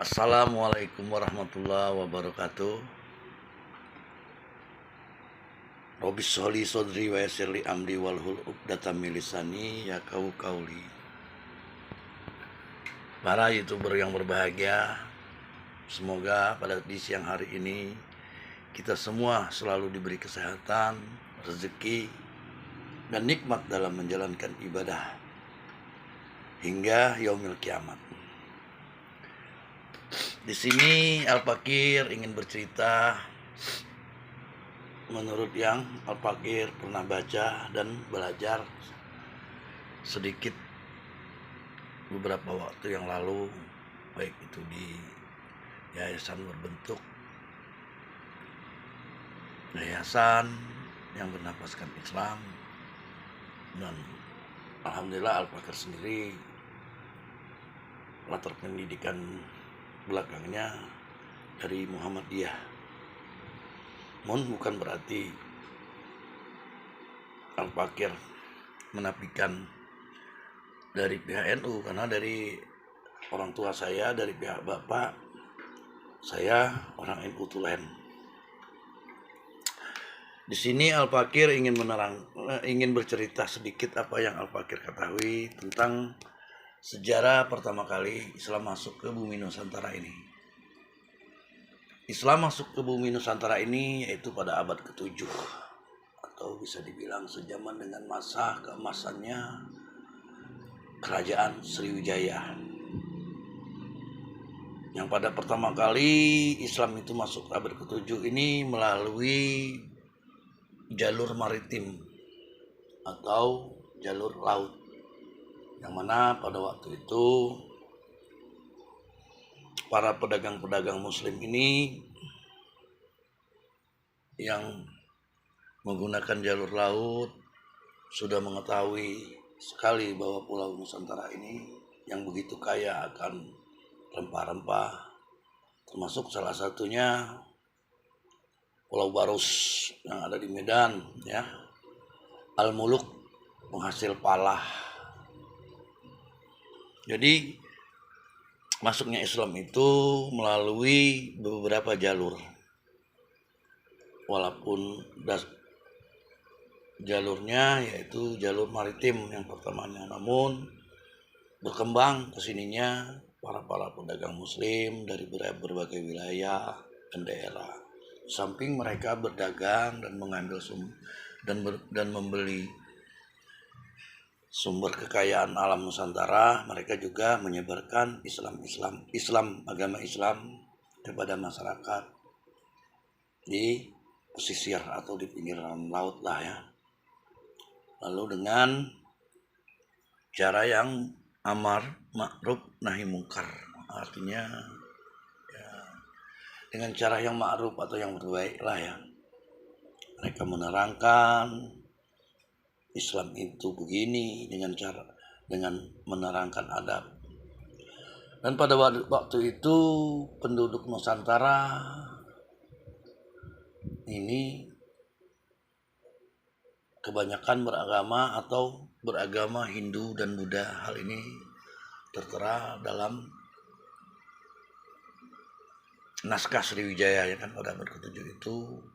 Assalamualaikum warahmatullahi wabarakatuh. Robis sholli sodri wa yassirli amri walhul uqdatam min lisani yaqulu qauli. Para YouTuber yang berbahagia, semoga pada di siang hari ini kita semua selalu diberi kesehatan, rezeki, dan nikmat dalam menjalankan ibadah hingga yaumil kiamat. Di sini Al-Fakir ingin bercerita menurut yang Al-Fakir pernah baca dan belajar sedikit beberapa waktu yang lalu, baik itu di yayasan berbentuk yayasan yang bernafaskan Islam, dan alhamdulillah Al-Fakir sendiri latar pendidikan belakangnya dari Muhammadiyah. Bukan berarti Al-Fakir menafikan dari pihak NU, karena dari orang tua saya, dari pihak bapak saya orang NU Tulen. Di sini Al-Fakir ingin bercerita sedikit apa yang Al-Fakir ketahui tentang sejarah pertama kali Islam masuk ke bumi Nusantara ini. Islam masuk ke bumi Nusantara ini yaitu pada abad ke-7, atau bisa dibilang sejaman dengan masa keemasannya Kerajaan Sriwijaya. Yang pada pertama kali Islam itu masuk ke abad ke-7 ini melalui jalur maritim atau jalur laut, yang mana pada waktu itu para pedagang-pedagang muslim ini yang menggunakan jalur laut sudah mengetahui sekali bahwa Pulau Nusantara ini yang begitu kaya akan rempah-rempah, termasuk salah satunya Pulau Barus yang ada di Medan, ya. Al-Muluk, penghasil palah. Jadi masuknya Islam itu melalui beberapa jalur, walaupun jalurnya yaitu jalur maritim yang pertamanya, namun berkembang kesininya para pedagang muslim dari berbagai wilayah dan daerah. Samping mereka berdagang dan mengambil dan membeli sumber kekayaan alam Nusantara, mereka juga menyebarkan agama Islam kepada masyarakat di pesisir atau di pinggiran laut lah, ya. Lalu dengan cara yang amar ma'ruf nahi mungkar, artinya ya, dengan cara yang ma'ruf atau yang berbaik lah, ya. Mereka menerangkan Islam itu begini dengan menerangkan adab. Dan pada waktu itu penduduk Nusantara ini kebanyakan beragama Hindu dan Buddha. Hal ini tertera dalam naskah Sriwijaya, ya kan, pada abad ke-7 itu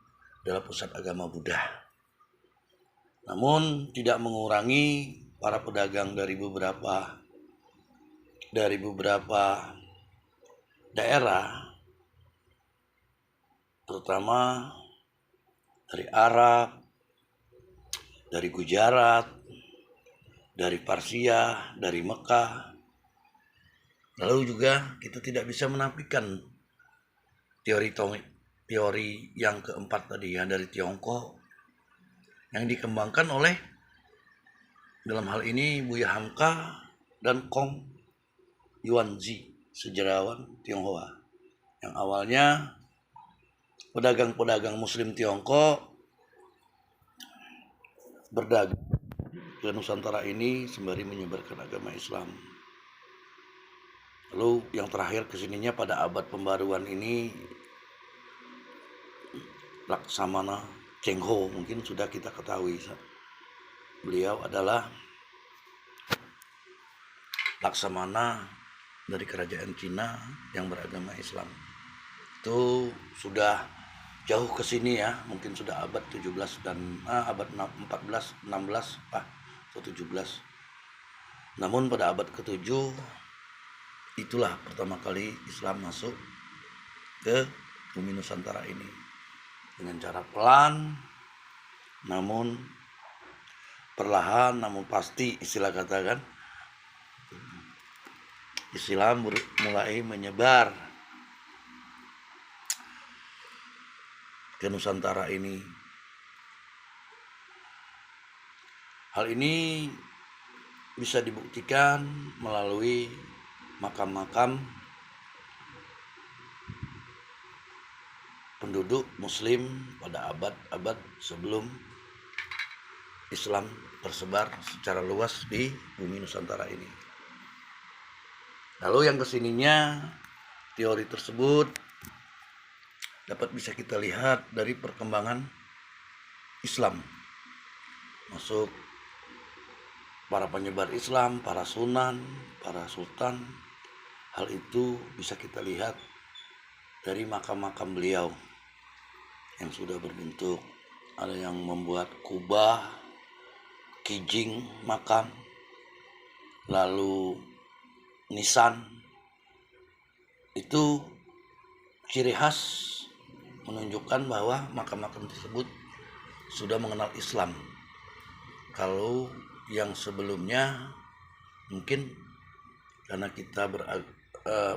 adalah pusat agama Buddha. Namun tidak mengurangi para pedagang dari beberapa daerah, terutama dari Arab, dari Gujarat, dari Parsia, dari Mekah. Lalu juga kita tidak bisa menafikan teori yang keempat tadi, ya, dari Tiongkok, yang dikembangkan oleh dalam hal ini Buya Hamka dan Kong Yuanzi, sejarawan Tionghoa, yang awalnya pedagang-pedagang muslim Tiongkok berdagang ke Nusantara ini sembari menyebarkan agama Islam. Lalu yang terakhir kesininya pada abad pembaruan ini Laksamana Cheng Ho, mungkin sudah kita ketahui. Beliau adalah Laksamana dari kerajaan Cina yang beragama Islam. Itu sudah jauh ke sini ya, mungkin sudah abad 17 dan abad 14, 16 atau 17. Namun pada abad ke-7 itulah pertama kali Islam masuk ke bumi Nusantara ini dengan cara pelan, namun perlahan, namun pasti, istilah katakan Islam mulai menyebar ke Nusantara ini. Hal ini bisa dibuktikan melalui makam-makam penduduk Muslim pada abad-abad sebelum Islam tersebar secara luas di bumi Nusantara ini. Lalu yang kesininya, teori tersebut dapat bisa kita lihat dari perkembangan Islam. Masuk para penyebar Islam, para sunan, para sultan. Hal itu bisa kita lihat dari makam-makam beliau yang sudah berbentuk. Ada yang membuat kubah, kijing makam, lalu nisan. Itu ciri khas menunjukkan bahwa makam-makam tersebut sudah mengenal Islam. Kalau yang sebelumnya mungkin karena kita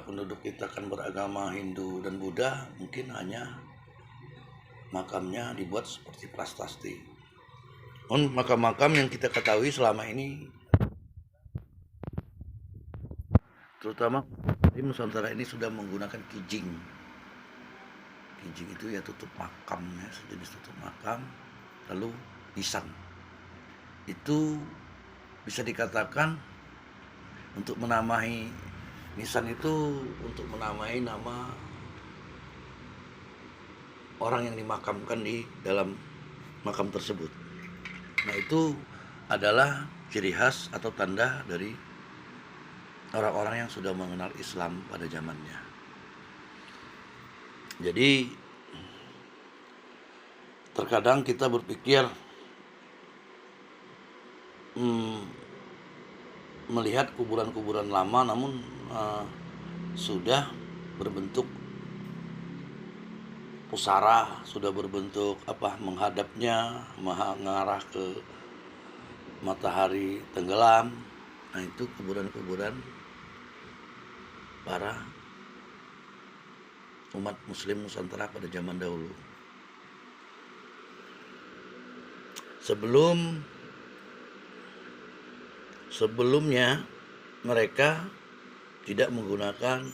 penduduk kita kan beragama Hindu dan Buddha, mungkin hanya makamnya dibuat seperti prasasti. Makam-makam yang kita ketahui selama ini, terutama di Nusantara ini, sudah menggunakan kijing. Kijing itu ya tutup makam, ya, sejenis tutup makam. Lalu nisan itu bisa dikatakan untuk menamai nisan itu untuk menamai nama orang yang dimakamkan di dalam makam tersebut. Nah, itu adalah ciri khas atau tanda dari orang-orang yang sudah mengenal Islam pada zamannya. Jadi terkadang kita berpikir melihat kuburan-kuburan lama, namun sudah berbentuk pusara, sudah berbentuk menghadapnya mengarah ke matahari tenggelam. Nah, itu kuburan-kuburan para umat Muslim Nusantara pada zaman dahulu. Sebelumnya mereka tidak menggunakan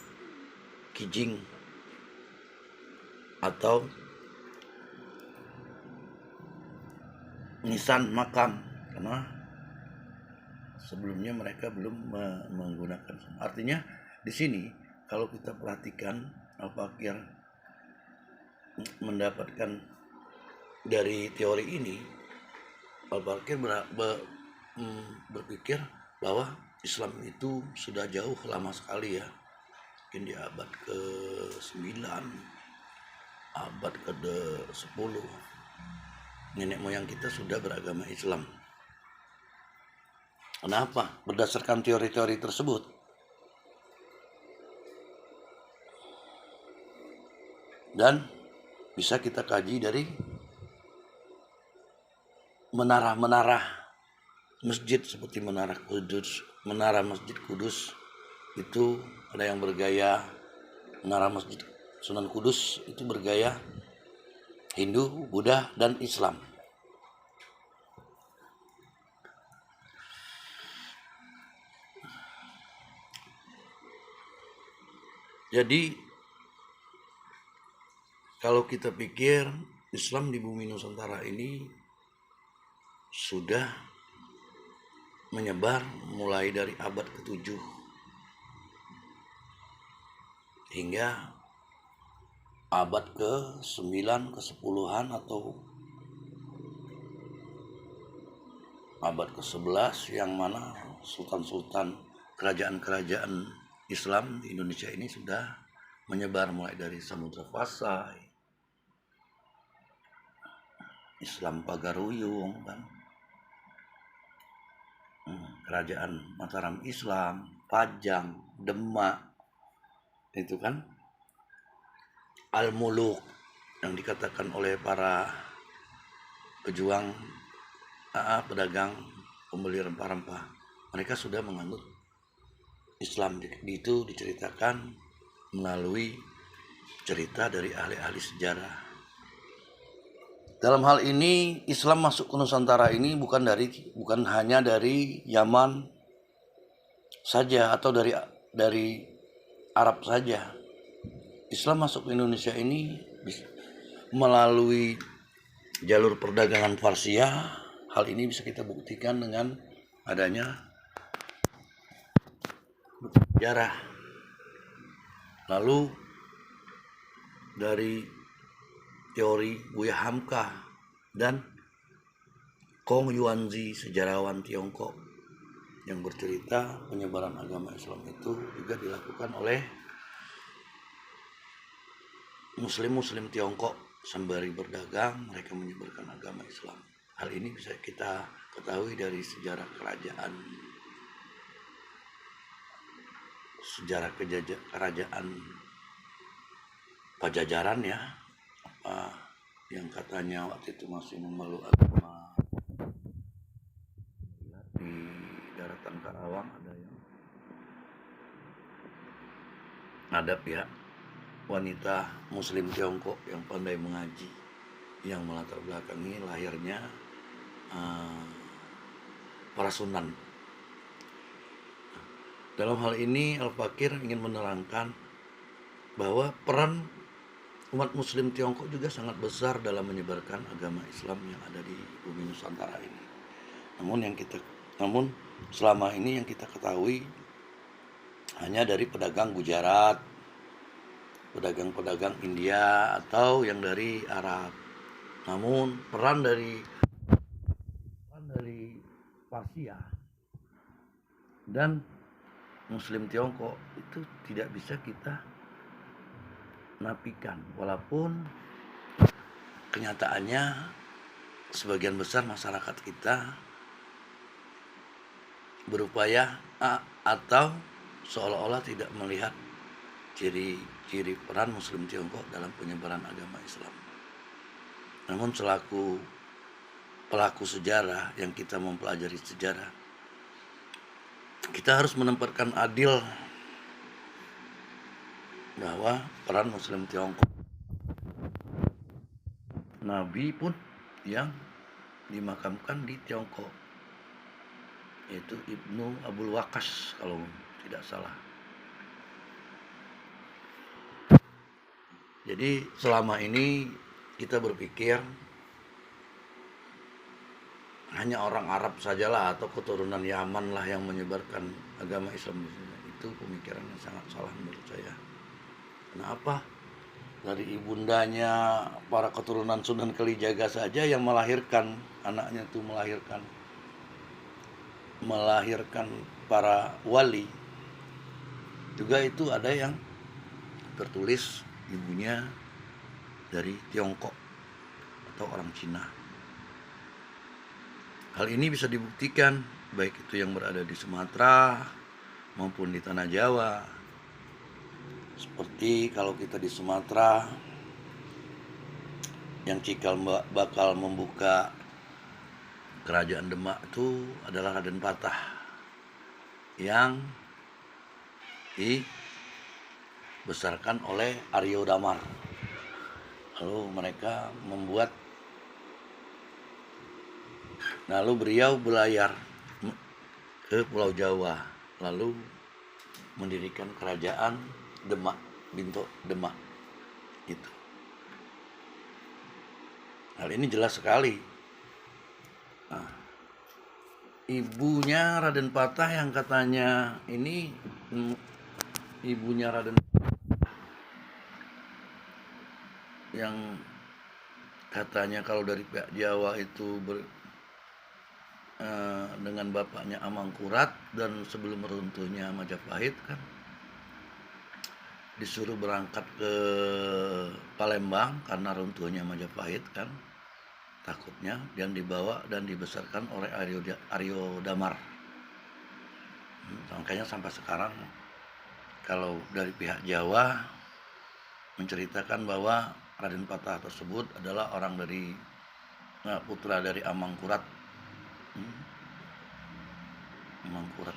kijing atau nisan makam, karena sebelumnya mereka belum menggunakan. Artinya di sini kalau kita perhatikan Al-Fakir mendapatkan dari teori ini, Al-Fakir berpikir bahwa Islam itu sudah jauh lama sekali ya, mungkin di abad ke-9, abad ke-10 nenek moyang kita sudah beragama Islam. Kenapa? Berdasarkan teori-teori tersebut, dan bisa kita kaji dari menara-menara masjid seperti menara Masjid Kudus. Itu ada yang bergaya, menara Masjid Sunan Kudus itu bergaya Hindu, Buddha, dan Islam. Jadi kalau kita pikir Islam di bumi Nusantara ini sudah menyebar mulai dari abad ke-7 hingga abad ke-9, ke-10-an atau abad ke-11, yang mana sultan-sultan kerajaan-kerajaan Islam di Indonesia ini sudah menyebar mulai dari Samudra Pasai, Islam Pagaruyung kan, Kerajaan Mataram Islam, Pajang, Demak, itu kan Al-Muluk yang dikatakan oleh para pejuang pedagang pembeli rempah-rempah. Mereka sudah menganut Islam. Itu diceritakan melalui cerita dari ahli-ahli sejarah. Dalam hal ini Islam masuk ke Nusantara ini bukan hanya dari Yaman saja atau dari Arab saja. Islam masuk ke Indonesia ini melalui jalur perdagangan Parsia. Hal ini bisa kita buktikan dengan adanya sejarah. Lalu dari teori Buya Hamka dan Kong Yuanzi, sejarawan Tiongkok, yang bercerita penyebaran agama Islam itu juga dilakukan oleh Muslim Tiongkok. Sembari berdagang, mereka menyebarkan agama Islam. Hal ini bisa kita ketahui dari sejarah kerajaan Pajajaran ya, yang katanya waktu itu masih memeluk agama. Di daratan Karawang ada pihak wanita Muslim Tiongkok yang pandai mengaji, yang melatar belakangi lahirnya para sunan. Dalam hal ini Al-Fakir ingin menerangkan bahwa peran umat Muslim Tiongkok juga sangat besar dalam menyebarkan agama Islam yang ada di bumi Nusantara ini. Namun selama ini yang kita ketahui hanya dari pedagang Gujarat, pedagang India, atau yang dari Arab. Namun peran dari Parsia dan Muslim Tiongkok itu tidak bisa kita nafikan, walaupun kenyataannya sebagian besar masyarakat kita berupaya atau seolah-olah tidak melihat ciri-ciri peran Muslim Tiongkok dalam penyebaran agama Islam. Namun selaku pelaku sejarah yang kita mempelajari sejarah, kita harus menempatkan adil bahwa peran Muslim Tiongkok, Nabi pun yang dimakamkan di Tiongkok, yaitu Ibnu Abul Waqas kalau tidak salah. Jadi selama ini kita berpikir hanya orang Arab sajalah atau keturunan Yaman lah yang menyebarkan agama Islam di sini. Itu pemikiran yang sangat salah menurut saya. Kenapa? Dari ibundanya para keturunan Sunan Kalijaga saja yang melahirkan anaknya itu melahirkan para wali. Juga itu ada yang tertulis ibunya dari Tiongkok atau orang Cina. Hal ini bisa dibuktikan baik itu yang berada di Sumatera maupun di Tanah Jawa. Seperti kalau kita di Sumatera, yang cikal bakal membuka kerajaan Demak itu adalah Raden Patah yang dibesarkan oleh Aryo Damar. Lalu beliau berlayar ke Pulau Jawa, lalu mendirikan kerajaan Demak, Bintok Demak itu. Hal ini jelas sekali. Ibunya Raden Patah yang katanya ini ibunya Raden yang katanya kalau dari pihak Jawa itu dengan bapaknya Amangkurat dan sebelum runtuhnya Majapahit kan, disuruh berangkat ke Palembang karena runtuhnya Majapahit kan, takutnya, dan dibawa dan dibesarkan oleh Aryo Damar. Makanya sampai sekarang kalau dari pihak Jawa menceritakan bahwa Raden Patah tersebut adalah orang dari putra dari Amangkurat. Amangkurat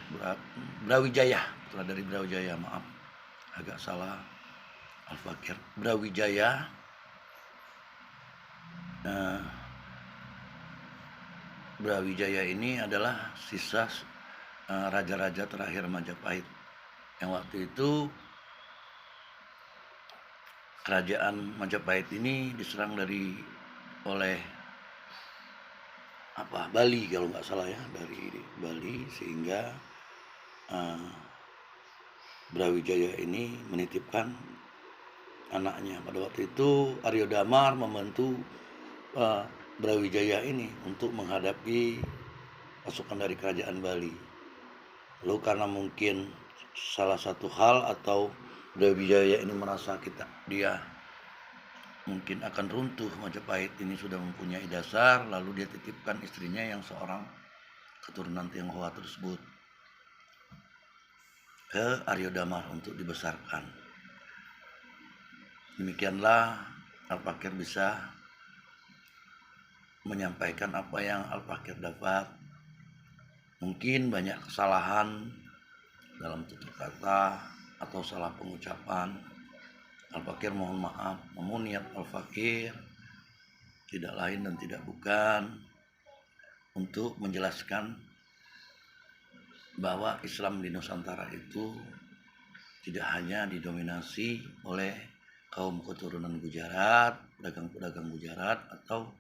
Brawijaya, putra dari Brawijaya, maaf agak salah Al-Fakir. Brawijaya Brawijaya ini adalah sisa raja-raja terakhir Majapahit yang waktu itu kerajaan Majapahit ini diserang oleh Bali kalau nggak salah ya, dari Bali, sehingga Brawijaya ini menitipkan anaknya. Pada waktu itu Aryo Damar membantu Brawijaya ini untuk menghadapi pasukan dari kerajaan Bali. Lalu karena mungkin salah satu hal atau Brawijaya ini merasa dia mungkin akan runtuh, Majapahit ini sudah mempunyai dasar, lalu dia titipkan istrinya yang seorang keturunan Tionghoa tersebut ke Aryo Damar untuk dibesarkan. Demikianlah Al-Fakir bisa menyampaikan apa yang Al-Fakir dapat. Mungkin banyak kesalahan dalam tutur kata atau salah pengucapan. Al-Fakir mohon maaf, namun niat Al-Fakir tidak lain dan tidak bukan untuk menjelaskan bahwa Islam di Nusantara itu tidak hanya didominasi oleh kaum keturunan Gujarat, pedagang-pedagang Gujarat atau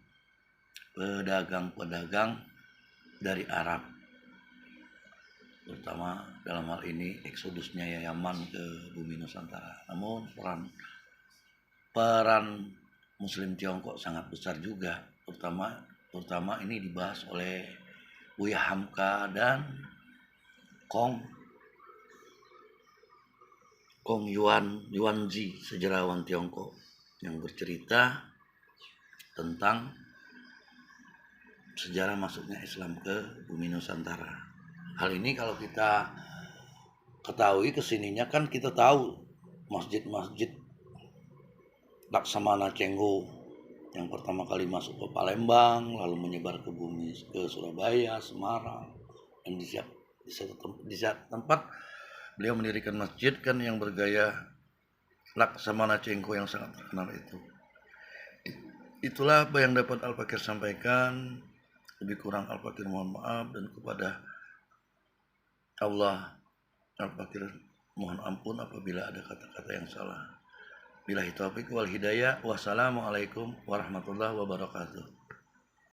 pedagang-pedagang dari Arab, terutama dalam hal ini eksodusnya Yaman ke bumi Nusantara. Namun peran Muslim Tiongkok sangat besar juga, terutama ini dibahas oleh Buya Hamka dan Kong Yuanzi, sejarawan Tiongkok, yang bercerita tentang sejarah masuknya Islam ke bumi Nusantara. Hal ini kalau kita ketahui kesininya kan kita tahu masjid-masjid Laksamana Cengho yang pertama kali masuk ke Palembang, lalu menyebar ke bumi ke Surabaya, Semarang, dan di satu tempat beliau mendirikan masjid kan yang bergaya Laksamana Cengho yang sangat terkenal itu. Itulah apa yang dapat Al-Fakir sampaikan. Lebih kurang Al-Fakir mohon maaf, dan kepada Allah Al-Fakir mohon ampun apabila ada kata-kata yang salah. Billahi taufiq wal hidayah. Wassalamualaikum warahmatullahi wabarakatuh.